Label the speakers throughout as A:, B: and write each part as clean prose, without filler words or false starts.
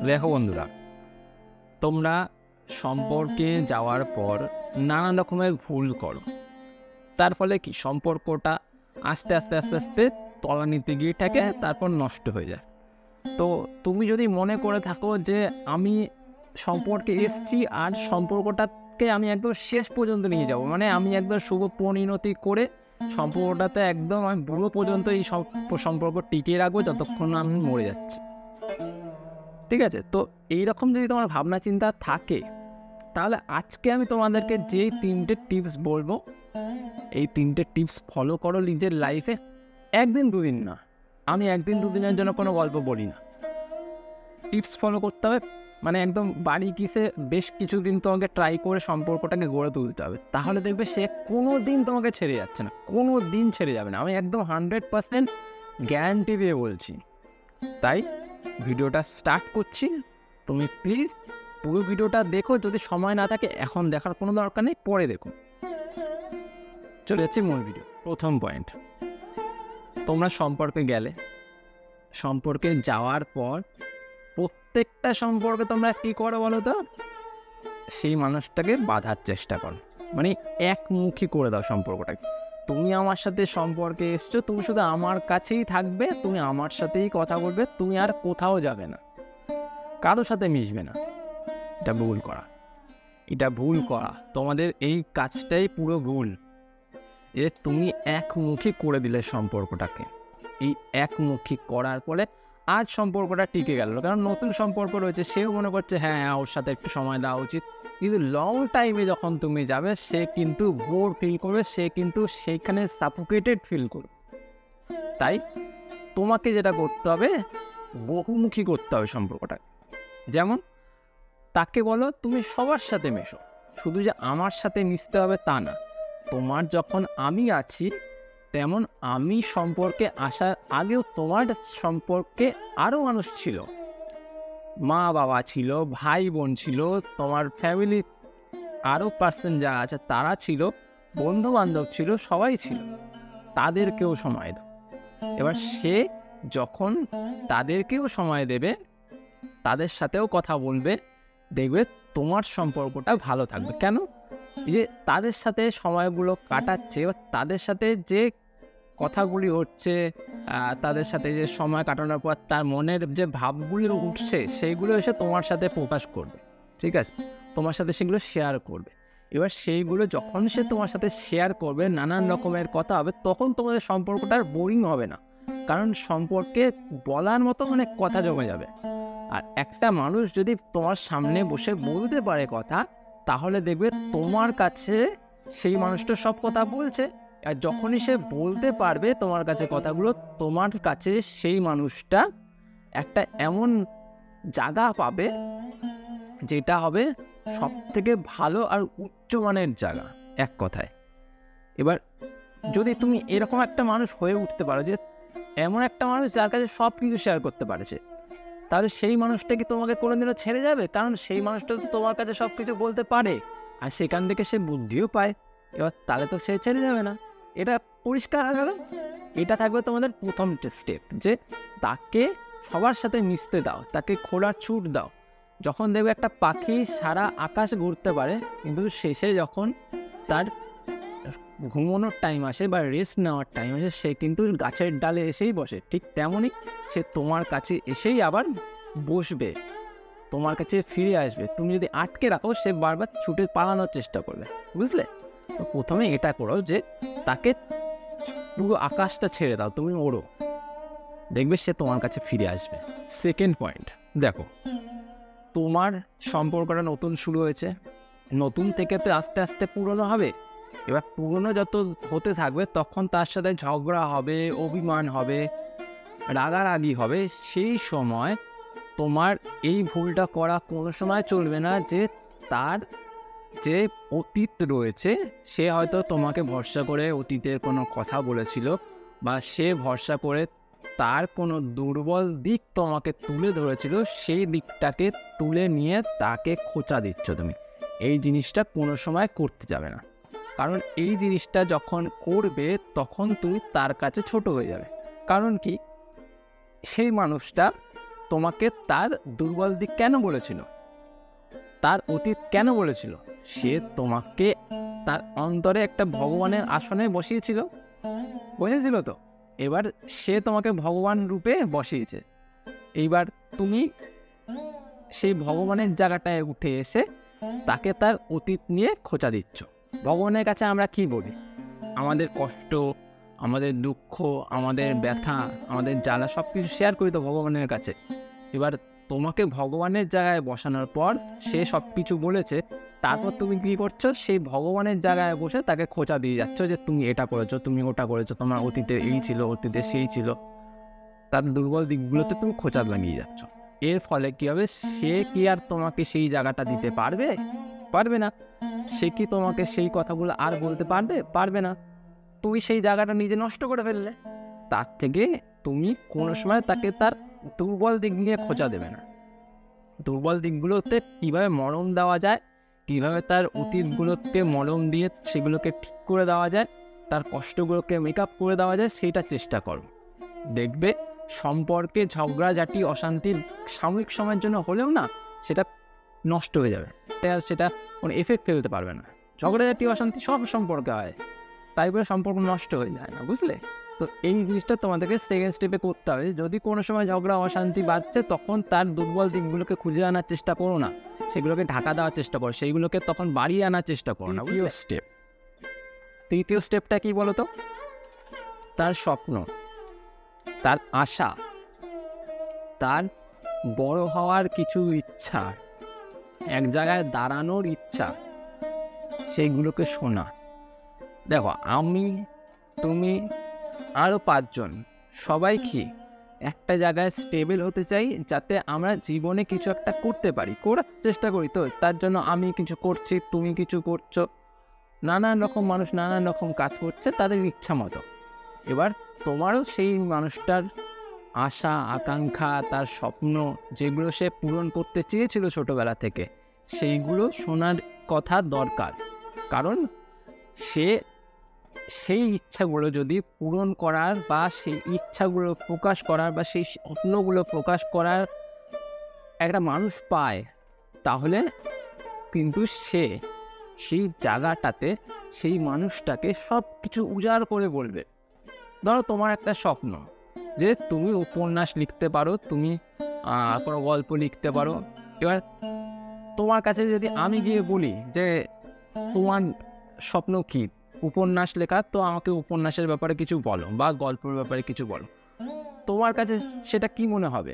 A: দেখো বন্ধুরা, তোমরা সম্পর্কে যাওয়ার পর নানা রকমের ভুল করো, তার ফলে কি সম্পর্কটা আস্তে আস্তে আস্তে আস্তে তলানিতে গিয়ে থাকে, তারপর নষ্ট হয়ে যায়। তো তুমি যদি মনে করে থাকো যে আমি সম্পর্কে এসছি আর সম্পর্কটাকে আমি একদম শেষ পর্যন্ত নিয়ে যাব, মানে আমি একদম শুভ পরিণতি করে সম্পর্কটাতে একদম আমি বুড়ো পর্যন্ত এই সম্পর্ক টিকিয়ে রাখবো যতক্ষণ না আমি মরে যাচ্ছি, ঠিক আছে? তো এইরকম যদি তোমার ভাবনা চিন্তা থাকে, তাহলে আজকে আমি তোমাদেরকে যেই 3টে টিপস বলবো, এই 3টে টিপস ফলো করো নিজের লাইফে। একদিন দুদিন না, আমি একদিন দুদিনের জন্য কোনো গল্প বলি না। টিপস ফলো করতে হবে, মানে একদম বাড়ি কিসে বেশ কিছুদিন তোমাকে ট্রাই করে সম্পর্কটাকে গড়ে তুলতে হবে, তাহলে দেখবে সে কোনো দিন তোমাকে ছেড়ে যাচ্ছে না, কোনো দিন ছেড়ে যাবে না। আমি একদম 100% গ্যারান্টি দিয়ে বলছি। তাই ভিডিওটা স্টার্ট করছি, তুমি প্লিজ পুরো ভিডিওটা দেখো। যদি সময় না থাকে এখন দেখার কোনো দরকার নেই, পরে দেখো। চলে যাচ্ছি মূল ভিডিও। প্রথম পয়েন্ট, তোমরা সম্পর্কে গেলে, সম্পর্কে যাওয়ার পর প্রত্যেকটা সম্পর্কে তোমরা কী করো বলো তো? সেই মানুষটাকে বাঁধার চেষ্টা করো, মানে একমুখী করে দাও সম্পর্কটাকে। তুমি আমার সাথে সম্পর্কে এসছো, তুমি শুধু আমার কাছেই থাকবে, তুমি আমার সাথেই কথা বলবে, তুমি আর কোথাও যাবে না, কারোর সাথে মিশবে না। এটা ভুল করা, এটা ভুল করা। তোমাদের এই কাজটাই পুরো ভুল, যে তুমি একমুখী করে দিলে সম্পর্কটাকে। এই একমুখী করার ফলে আজ সম্পর্কটা টিকে গেল, কারণ নতুন সম্পর্ক রয়েছে, সেও মনে করছে হ্যাঁ হ্যাঁ ওর সাথে একটু সময় দেওয়া উচিত। কিন্তু লং টাইমে যখন তুমি যাবে, সে কিন্তু বোর ফিল করবে, সে কিন্তু সেইখানে সাফোকেটেড ফিল করবে। তাই তোমাকে যেটা করতে হবে, বহুমুখী করতে হবে সম্পর্কটা। যেমন তাকে বলো তুমি সবার সাথে মেশো, শুধু যে আমার সাথে মিশতে হবে তা না। তোমার যখন আমি আছি, তেমন আমি সম্পর্কে আসার আগেও তোমার সম্পর্কে আরও মানুষ ছিল, মা বাবা ছিল, ভাই বোন ছিল, তোমার ফ্যামিলি আরও পার্সন যারা আছে তারা ছিল, বন্ধু বান্ধব ছিল, সবাই ছিল। তাদেরকেও সময় দাও। এবার সে যখন তাদেরকেও সময় দেবে, তাদের সাথেও কথা বলবে, দেখবে তোমার সম্পর্কটা ভালো থাকবে। কেন? যে তাদের সাথে সময়গুলো কাটাচ্ছে, তাদের সাথে যে কথাগুলি হচ্ছে, তাদের সাথে যে সময় কাটানোর পর তার মনের যে ভাবগুলি উঠছে, সেইগুলো এসে তোমার সাথে প্রকাশ করবে, ঠিক আছে? তোমার সাথে সেগুলো শেয়ার করবে। এবার সেইগুলো যখন সে তোমার সাথে শেয়ার করবে, নানান রকমের কথা হবে, তখন তোমাদের সম্পর্কটা আর বোরিং হবে না, কারণ সম্পর্কে বলার মতো অনেক কথা জমে যাবে। আর একটা মানুষ যদি তোমার সামনে বসে বলতে পারে কথা, তাহলে দেখবে তোমার কাছে সেই মানুষটা সব কথা বলছে। আর যখনই সে বলতে পারবে তোমার কাছে কথাগুলো, তোমার কাছে সেই মানুষটা একটা এমন জায়গা পাবে যেটা হবে সব থেকে ভালো আর উচ্চমানের জায়গা, এক কথায়। এবার যদি তুমি এরকম একটা মানুষ হয়ে উঠতে পারো, যে এমন একটা মানুষ যার কাছে সব কিছু শেয়ার করতে পারছে, তাহলে সেই মানুষটা কি তোমাকে কোনোদিনও ছেড়ে যাবে? কারণ সেই মানুষটা তো তোমার কাছে সব কিছু বলতে পারে, আর সেখান থেকে সে বুদ্ধিও পায়। এবার তাহলে তো সে ছেড়ে যাবে না, এটা পরিষ্কার হয়ে গেল। এটা থাকবে তোমাদের প্রথম স্টেপ, যে তাকে সবার সাথে মিশতে দাও, তাকে খোলার ছুট দাও। যখন দেখবে একটা পাখি সারা আকাশ ঘুরতে পারে, কিন্তু শেষে যখন তার ঘুমানোর টাইম আসে বা রেস্ট নেওয়ার টাইম আসে, সে কিন্তু গাছের ডালে এসেই বসে। ঠিক তেমনই সে তোমার কাছে এসেই আবার বসবে, তোমার কাছে ফিরে আসবে। তুমি যদি আটকে রাখো, সে বারবার ছুটে পালানোর চেষ্টা করবে, বুঝলে? তো প্রথমে এটা করো যে তাকে পুরো আকাশটা ছেড়ে দাও, তুমি ওড়ো, দেখবে সে তোমার কাছে ফিরে আসবে। সেকেন্ড পয়েন্ট, দেখো তোমার সম্পর্কটা নতুন শুরু হয়েছে, নতুন থেকে তো আস্তে আস্তে পুরনো হবে। এবার পুরনো যত হতে থাকবে, তখন তার সাথে ঝগড়া হবে, অভিমান হবে, রাগারাগি হবে। সেই সময় তোমার এই ভুলটা করা কোনো সময় চলবে না, যে তার যে অতীত রয়েছে, সে হয়তো তোমাকে ভরসা করে অতীতের কোনো কথা বলেছিল, বা সে ভরসা করে তার কোনো দুর্বল দিক তোমাকে তুলে ধরেছিল, সেই দিকটাকে তুলে নিয়ে তাকে খোঁচা দিচ্ছ তুমি। এই জিনিসটা কোনো সময় করতে যাবে না, কারণ এই জিনিসটা যখন করবে তখন তুমি তার কাছে ছোট হয়ে যাবে। কারণ কি, সেই মানুষটা তোমাকে তার দুর্বল দিক কেন বলেছিল, তার অতীত কেন বলেছিল? সে তোমাকে তার অন্তরে একটা ভগবানের আসনে বসিয়েছিল তো। এবার সে তোমাকে ভগবান রূপে বসিয়েছে। এইবার তুমি সেই ভগবানের জায়গাটায় উঠে এসে তাকে তার অতীত নিয়ে খোঁচা দিচ্ছ। ভগবানের কাছে আমরা কি বলি? আমাদের কষ্ট, আমাদের দুঃখ, আমাদের ব্যথা, আমাদের জ্বালা সব কিছু শেয়ার করি তো ভগবানের কাছে। এবার তোমাকে ভগবানের জায়গায় বসানোর পর সে সব কিছু বলেছে, তারপর তুমি কী করছো? সেই ভগবানের জায়গায় বসে তাকে খোঁচা দিয়ে যাচ্ছ যে তুমি এটা করেছো, তুমি ওটা করেছো, তোমার অতীতে এই ছিল, অতীতে সেই ছিল। তার দুর্বল দিকগুলোতে তুমি খোঁচা লাগিয়ে যাচ্ছ। এর ফলে কী হবে? সে কি আর তোমাকে সেই জায়গাটা দিতে পারবে না। সে কি তোমাকে সেই কথাগুলো আর বলতে পারবে না। তুমি সেই জায়গাটা নিজে নষ্ট করে ফেললে। তার থেকে তুমি কোনো সময় তাকে তার দুর্বল দিক নিয়ে খোঁচা দেবে না। দুর্বল দিকগুলোতে কীভাবে মলম দেওয়া যায়, কীভাবে তার অতীতগুলোকে মলম দিয়ে সেগুলোকে ঠিক করে দেওয়া যায়, তার কষ্টগুলোকে মেকআপ করে দেওয়া যায়, সেইটা চেষ্টা করো। দেখবে সম্পর্কে ঝগড়াঝাটি অশান্তির সাময়িক সময়ের জন্য হলেও না সেটা নষ্ট হয়ে যাবে, সেটা কোনো এফেক্ট ফেলতে পারবে না। ঝগড়াঝাটি অশান্তি সব সম্পর্কে হয়, তাই বলে সম্পর্ক নষ্ট হয়ে যায় না, বুঝলে? তো এই জিনিসটা তোমাদেরকে সেকেন্ড স্টেপে করতে হবে। যদি কোনো সময় ঝগড়া অশান্তি বাড়ছে, তখন তার দুর্বল দিকগুলোকে খুঁজে আনার চেষ্টা করো না, সেগুলোকে ঢাকা দেওয়ার চেষ্টা করো, সেইগুলোকে তখন বাড়িয়ে আনার চেষ্টা করো না। তৃতীয় স্টেপটা কি বলো তো? তার স্বপ্ন, তার আশা, তার বড় হওয়ার কিছু ইচ্ছা, এক জায়গায় দাঁড়ানোর ইচ্ছা, সেইগুলোকে শোনা। দেখো, আমি, তুমি, আরও 5 জন সবাই কি একটা জায়গায় স্টেবল হতে চাই, যাতে আমরা জীবনে কিছু একটা করতে পারি, করার চেষ্টা করি। তো তার জন্য আমি কিছু করছি, তুমি কিছু করছো, নানান রকম মানুষ নানান রকম কাজ করছে তাদের ইচ্ছা মতো। এবার তোমারও সেই মানুষটার আশা আকাঙ্ক্ষা, তার স্বপ্ন, যেগুলো সে পূরণ করতে চেয়েছিল ছোটোবেলা থেকে, সেইগুলো শোনার কথা দরকার। কারণ সে সেই ইচ্ছাগুলো যদি পূরণ করার বা সেই ইচ্ছাগুলো প্রকাশ করার বা সেই স্বপ্নগুলো প্রকাশ করার একটা মানুষ পায়, তাহলে কিন্তু সে সেই জায়গাটাতে সেই মানুষটাকে সব কিছু উজাড় করে বলবে। ধরো তোমার একটা স্বপ্ন যে তুমি উপন্যাস লিখতে পারো, তুমি কোনো গল্প লিখতে পারো। এবার তোমার কাছে যদি আমি গিয়ে বলি যে তোমার স্বপ্ন কী, উপন্যাস লেখা, তো আমাকে উপন্যাসের ব্যাপারে কিছু বলো বা গল্পের ব্যাপারে কিছু বলো, তোমার কাছে সেটা কি মনে হবে?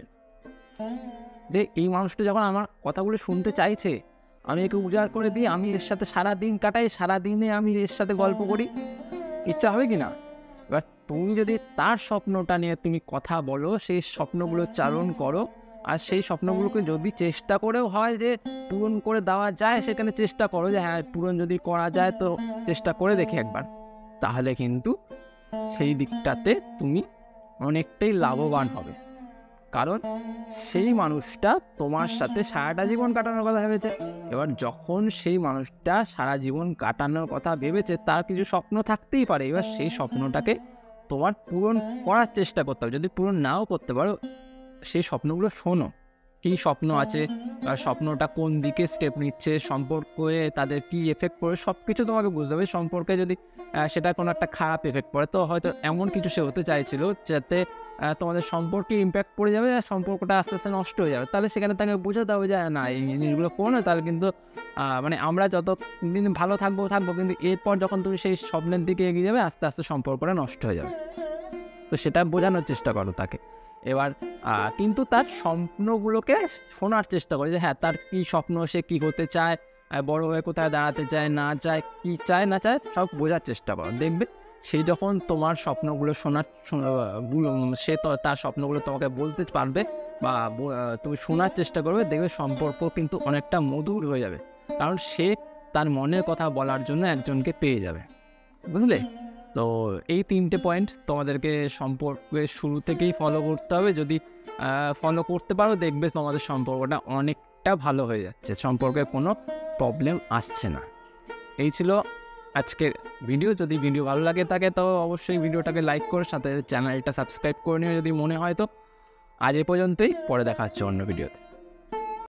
A: যে এই মানুষটা যখন আমার কথাগুলো শুনতে চাইছে, আমি একে উজাড় করে দিই, আমি এর সাথে সারাদিন কাটাই, সারাদিনে আমি এর সাথে গল্প করি, ইচ্ছা হবে কি না? এবার তুমি যদি তার স্বপ্নটা নিয়ে তুমি কথা বলো, সেই স্বপ্নগুলো চারণ করো, আর সেই স্বপ্নগুলোকে যদি চেষ্টা করেও হয় যে পূরণ করে দেওয়া যায়, সেখানে চেষ্টা করো যে হ্যাঁ পূরণ যদি করা যায় তো চেষ্টা করে দেখি একবার, তাহলে কিন্তু সেই দিকটাতে তুমি অনেকটাই লাভবান হবে। কারণ সেই মানুষটা তোমার সাথে সারাটা জীবন কাটানোর কথা ভেবেছে। এবার যখন সেই মানুষটা সারা জীবন কাটানোর কথা ভেবেছে, তার কিছু স্বপ্ন থাকতেই পারে। এবার সেই স্বপ্নটাকে তোমার পূরণ করার চেষ্টা করতে হবে। যদি পূরণ নাও করতে পারো, সেই স্বপ্নগুলো শোনো, কী স্বপ্ন আছে, স্বপ্নটা কোন দিকে স্টেপ নিচ্ছে, সম্পর্কে তাদের কী এফেক্ট পড়ে, সব কিছু তোমাকে বুঝতে হবে। সম্পর্কে যদি সেটা কোনো একটা খারাপ এফেক্ট পড়ে, তো হয়তো এমন কিছু সে হতে চাইছিল যাতে তোমাদের সম্পর্কে ইম্প্যাক্ট পড়ে যাবে আর সম্পর্কটা আস্তে আস্তে নষ্ট হয়ে যাবে। তাহলে সেখানে তাকে বোঝাতে হবে যে না, এই জিনিসগুলো করো না, তাহলে কিন্তু মানে আমরা যতদিন ভালো থাকবো, কিন্তু এরপর যখন তুমি সেই স্বপ্নের দিকে এগিয়ে যাবে, আস্তে আস্তে সম্পর্কটা নষ্ট হয়ে যাবে। তো সেটা বোঝানোর চেষ্টা করো তাকে। এবার কিন্তু তার স্বপ্নগুলোকে শোনার চেষ্টা করে যে হ্যাঁ তার কী স্বপ্ন, সে কী হতে চায়, বড় হয়ে কোথায় দাঁড়াতে চায় না চায়, কী চায় না চায়, সব বোঝার চেষ্টা করো। দেখবে সে যখন তোমার স্বপ্নগুলো সে তার স্বপ্নগুলো তোমাকে বলতে পারবে বা তুমি শোনার চেষ্টা করবে, দেখবে সম্পর্ক কিন্তু অনেকটা মধুর হয়ে যাবে। কারণ সে তার মনের কথা বলার জন্য একজনকে পেয়ে যাবে, বুঝলে? তো এই 3টে পয়েন্ট তোমাদেরকে সম্পর্কের শুরু থেকেই ফলো করতে হবে। যদি ফলো করতে পারো, দেখবে তোমাদের সম্পর্কটা অনেকটা ভালো হয়ে যাচ্ছে, সম্পর্কে কোনো প্রবলেম আসছে না। এই ছিল আজকের ভিডিও। যদি ভিডিও ভালো লাগে থাকে তো অবশ্যই ভিডিওটাকে লাইক করে সাথে চ্যানেলটা সাবস্ক্রাইব করে নিও যদি মনে হয় তো। আজ এ পর্যন্তই, পরে দেখা হচ্ছে অন্য ভিডিওতে।